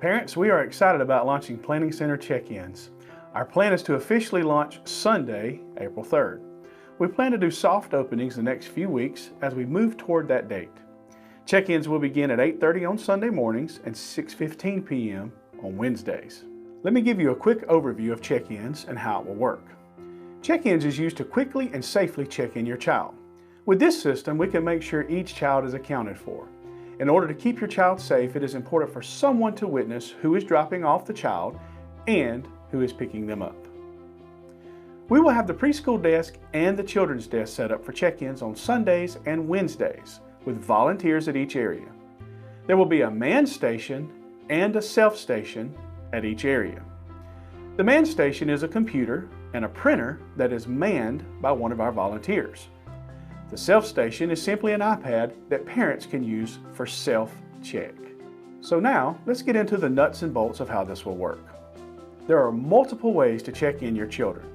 Parents, we are excited about launching Planning Center check-ins. Our plan is to officially launch Sunday, April 3rd. We plan to do soft openings the next few weeks as we move toward that date. Check-ins will begin at 8:30 on Sunday mornings and 6:15 p.m. on Wednesdays. Let me give you a quick overview of check-ins and how it will work. Check-ins is used to quickly and safely check in your child. With this system, we can make sure each child is accounted for. In order to keep your child safe, it is important for someone to witness who is dropping off the child and who is picking them up. We will have the preschool desk and the children's desk set up for check-ins on Sundays and Wednesdays with volunteers at each area. There will be a man station and a self station at each area. The man station is a computer and a printer that is manned by one of our volunteers. The self-station is simply an iPad that parents can use for self-check. So now, let's get into the nuts and bolts of how this will work. There are multiple ways to check in your children.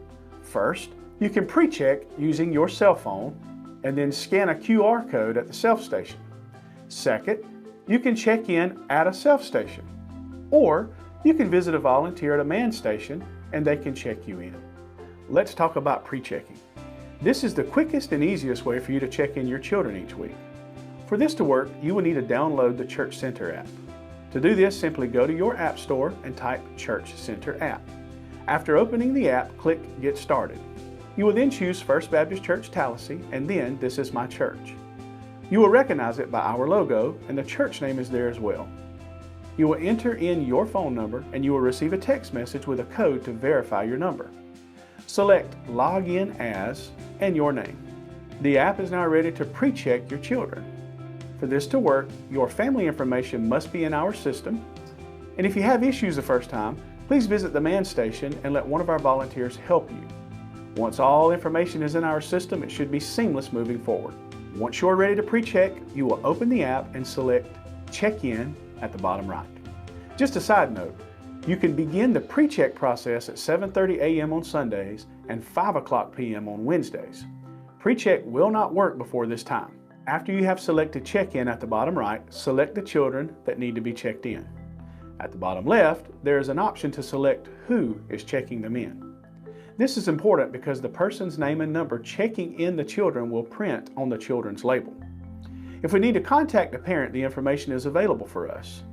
First, you can pre-check using your cell phone and then scan a QR code at the self-station. Second, you can check in at a self-station. Or, you can visit a volunteer at a man station and they can check you in. Let's talk about pre-checking. This is the quickest and easiest way for you to check in your children each week. For this to work, you will need to download the Church Center app. To do this, simply go to your app store and type Church Center app. After opening the app, click Get Started. You will then choose First Baptist Church Tallahassee and then This Is My Church. You will recognize it by our logo and the church name is there as well. You will enter in your phone number and you will receive a text message with a code to verify your number. Select Log In As and your name. The app is now ready to pre-check your children. For this to work, your family information must be in our system. And if you have issues the first time, please visit the man station and let one of our volunteers help you. Once all information is in our system, it should be seamless moving forward. Once you're ready to pre-check, you will open the app and select Check In at the bottom right. Just a side note, you can begin the pre-check process at 7:30 a.m. on Sundays and 5 o'clock p.m. on Wednesdays. Pre-check will not work before this time. After you have selected check-in at the bottom right, select the children that need to be checked in. At the bottom left, there is an option to select who is checking them in. This is important because the person's name and number checking in the children will print on the children's label. If we need to contact a parent, the information is available for us.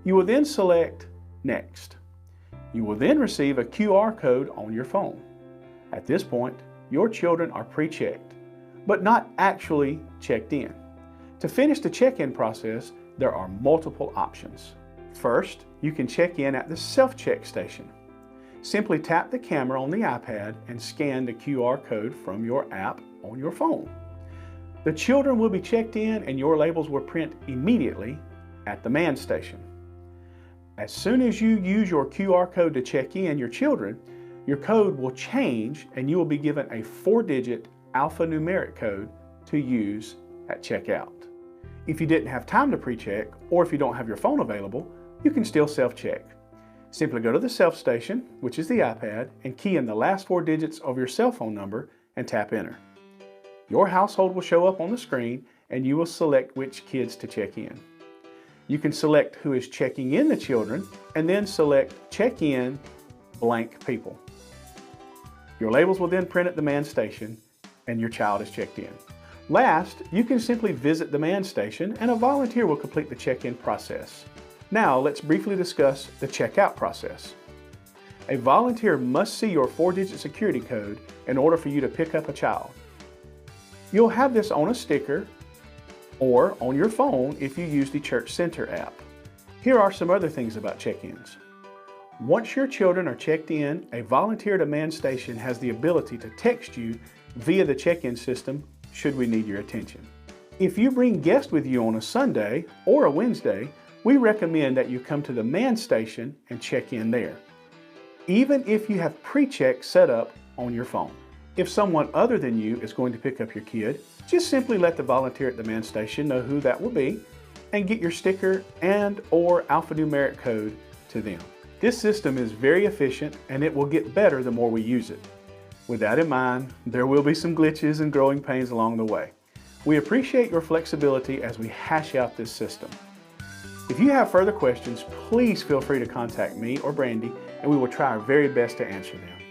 You will then select Next. You will then receive a QR code on your phone. At this point, your children are pre-checked, but not actually checked in. To finish the check-in process, there are multiple options. First, you can check in at the self-check station. Simply tap the camera on the iPad and scan the QR code from your app on your phone. The children will be checked in and your labels will print immediately at the man station. As soon as you use your QR code to check in your children, your code will change and you will be given a 4-digit alphanumeric code to use at checkout. If you didn't have time to pre-check or if you don't have your phone available, you can still self-check. Simply go to the self station, which is the iPad, and key in the last 4 digits of your cell phone number and tap enter. Your household will show up on the screen and you will select which kids to check in. You can select who is checking in the children and then select Check In blank people. Your labels will then print at the man station and your child is checked in. Last, you can simply visit the man station and a volunteer will complete the check-in process. Now let's briefly discuss the checkout process. A volunteer must see your 4-digit security code in order for you to pick up a child. You'll have this on a sticker or on your phone if you use the Church Center app. Here are some other things about check-ins. Once your children are checked in, a volunteer at a man station has the ability to text you via the check-in system should we need your attention. If you bring guests with you on a Sunday or a Wednesday, we recommend that you come to the man station and check in there, even if you have pre-check set up on your phone. If someone other than you is going to pick up your kid, just simply let the volunteer at the man station know who that will be and get your sticker and/or alphanumeric code to them. This system is very efficient and it will get better the more we use it. With that in mind, there will be some glitches and growing pains along the way. We appreciate your flexibility as we hash out this system. If you have further questions, please feel free to contact me or Brandy, and we will try our very best to answer them.